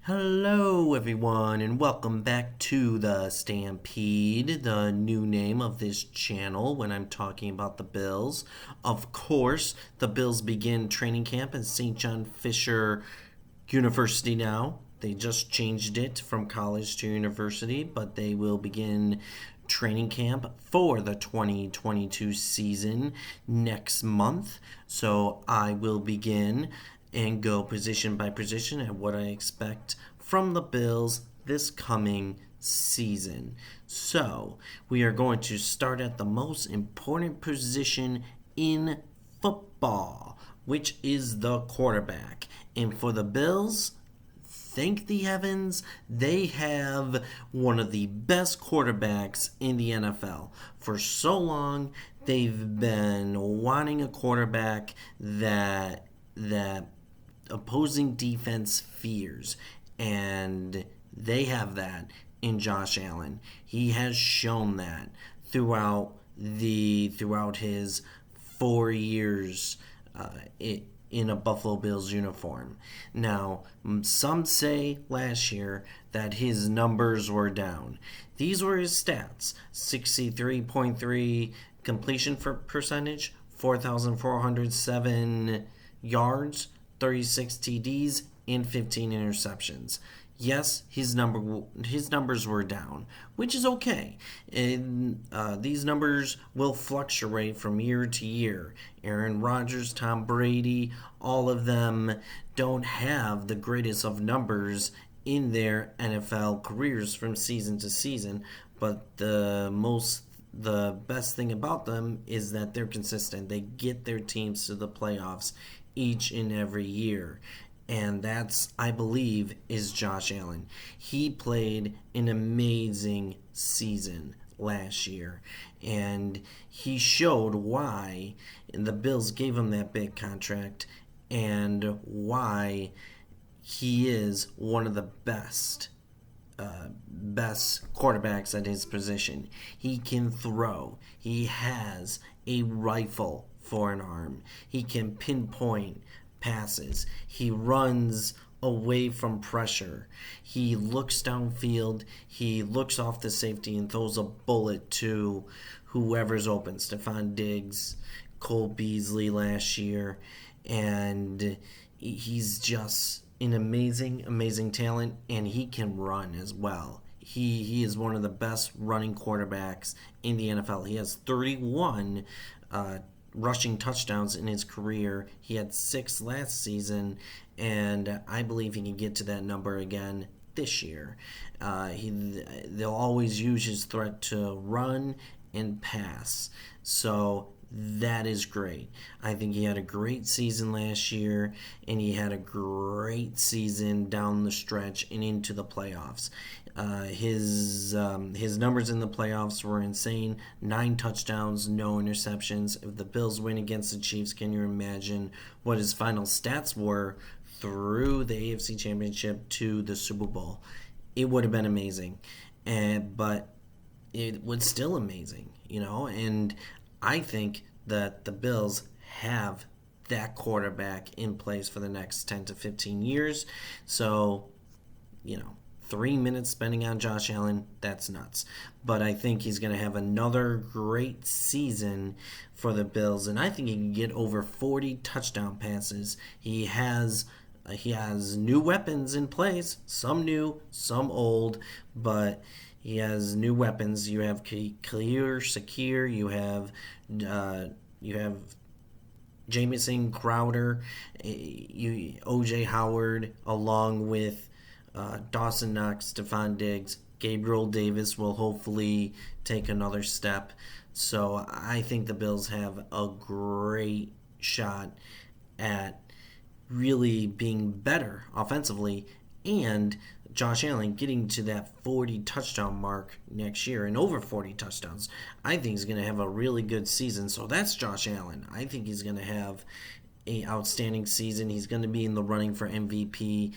Hello, everyone, and welcome back to the Stampede, the new name of this channel when I'm talking about the Bills. Of course, the Bills begin training camp at St. John Fisher University now. They just changed it from college to university, but they will begin training camp for the 2022 season next month. So I will begin and go position by position at what I expect from the Bills this coming season. So, we are going to start at the most important position in football, which is the quarterback. And for the Bills, thank the heavens, they have one of the best quarterbacks in the NFL. For so long, they've been wanting a quarterback that opposing defense fears, and they have that in Josh Allen. He has shown that throughout his 4 years in a Buffalo Bills uniform. Now, some say last year that his numbers were down. These were his stats: 63.3 completion percentage, 4,407 yards, 36 TDs, and 15 interceptions. Yes, his numbers were down, which is okay. And these numbers will fluctuate from year to year. Aaron Rodgers, Tom Brady, all of them don't have the greatest of numbers in their NFL careers from season to season, but the best thing about them is that they're consistent. They get their teams to the playoffs each and every year. And that's, I believe, is Josh Allen. He played an amazing season last year. And he showed why the Bills gave him that big contract and why he is one of the best quarterbacks at his position. He can throw. He has a rifle for an arm. He can pinpoint passes. He runs away from pressure. He looks downfield. He looks off the safety and throws a bullet to whoever's open. Stephon Diggs, Cole Beasley last year. And he's just an amazing talent, and he can run as well. He is one of the best running quarterbacks in the NFL. He has 31 rushing touchdowns in his career. He had 6 last season, and I believe he can get to that number again this year. They'll always use his threat to run and pass. So that is great. I think he had a great season last year, and he had a great season down the stretch and into the playoffs. His numbers in the playoffs were insane. 9 touchdowns, no interceptions. If the Bills win against the Chiefs, can you imagine what his final stats were through the AFC Championship to the Super Bowl? It would have been amazing, but it was still amazing, and I think that the Bills have that quarterback in place for the next 10 to 15 years. So, 3 minutes spending on Josh Allen, that's nuts. But I think he's going to have another great season for the Bills, and I think he can get over 40 touchdown passes. He has new weapons in place, some new, some old, but he has new weapons. You have Khalil Shakir. You have Jamison Crowder, O.J. Howard, along with Dawson Knox, Stephon Diggs. Gabriel Davis will hopefully take another step. So I think the Bills have a great shot at really being better offensively, and Josh Allen getting to that 40 touchdown mark next year and over 40 touchdowns. I think he's going to have a really good season. So that's Josh Allen. I think he's going to have an outstanding season. He's going to be in the running for MVP.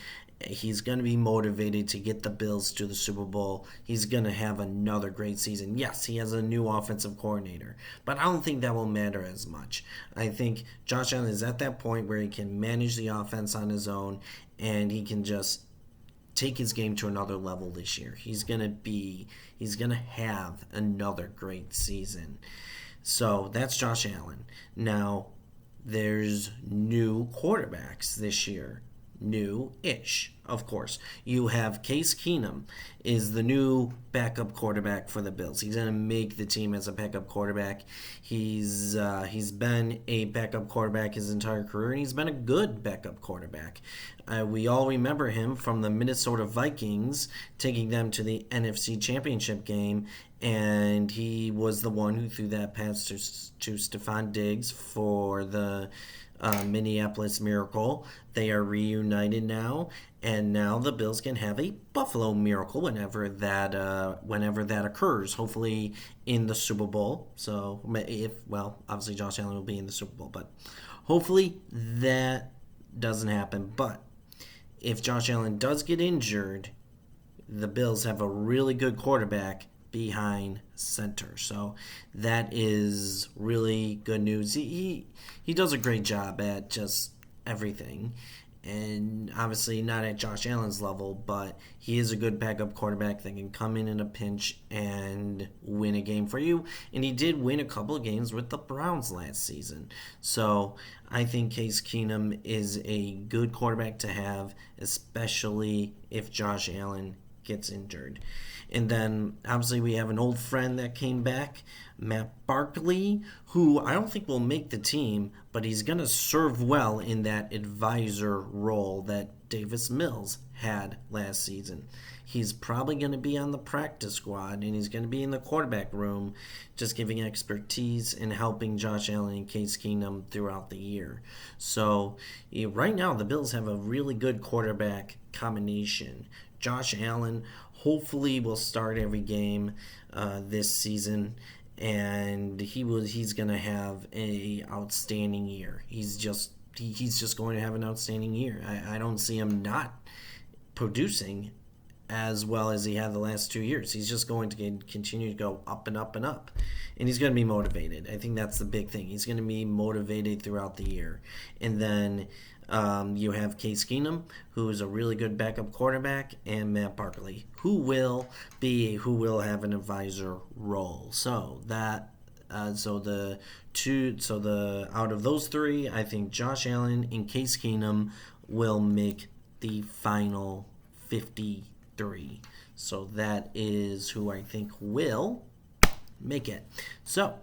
He's going to be motivated to get the Bills to the Super Bowl. He's going to have another great season. Yes, he has a new offensive coordinator, but I don't think that will matter as much. I think Josh Allen is at that point where he can manage the offense on his own, and he can just take his game to another level this year. He's gonna have another great season. So that's Josh Allen. Now, there's new quarterbacks this year. New-ish, of course. You have Case Keenum is the new backup quarterback for the Bills. He's going to make the team as a backup quarterback. He's been a backup quarterback his entire career, and he's been a good backup quarterback. We all remember him from the Minnesota Vikings taking them to the NFC Championship game, and he was the one who threw that pass to Stephon Diggs for the Minneapolis Miracle. They are reunited now, and now the Bills can have a Buffalo Miracle whenever that occurs. Hopefully in the Super Bowl. So obviously Josh Allen will be in the Super Bowl, but hopefully that doesn't happen. But if Josh Allen does get injured, the Bills have a really good quarterback behind center. So that is really good news. He does a great job at just everything. And obviously not at Josh Allen's level, but he is a good backup quarterback that can come in a pinch and win a game for you. And he did win a couple of games with the Browns last season. So I think Case Keenum is a good quarterback to have, especially if Josh Allen gets injured. And then obviously we have an old friend that came back, Matt Barkley, who I don't think will make the team, but he's going to serve well in that advisor role that Davis Mills had last season. He's probably going to be on the practice squad, and he's going to be in the quarterback room, just giving expertise and helping Josh Allen and Case Keenum throughout the year. So right now the Bills have a really good quarterback combination. Josh Allen hopefully will start every game this season, and he's going to have a outstanding year. He's just going to have an outstanding year. I don't see him not producing as well as he had the last 2 years. He's just going to continue to go up and up and up, and he's going to be motivated. I think that's the big thing. He's going to be motivated throughout the year. And then you have Case Keenum, who is a really good backup quarterback, and Matt Barkley, who will have an advisor role. So that the out of those three, I think Josh Allen and Case Keenum will make the final 53. So that is who I think will make it. So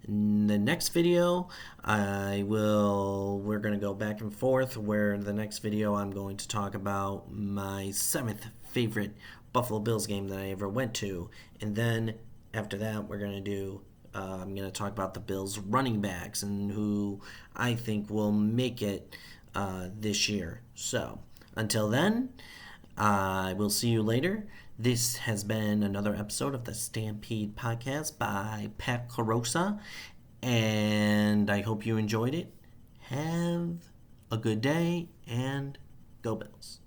in the next video, we're going to go back and forth, where in the next video I'm going to talk about my 7th favorite Buffalo Bills game that I ever went to. And then after that, I'm going to talk about the Bills running backs and who I think will make it this year. So until then, I will see you later. This has been another episode of the Stampede Podcast by Pat Carosa, and I hope you enjoyed it. Have a good day, and go Bills.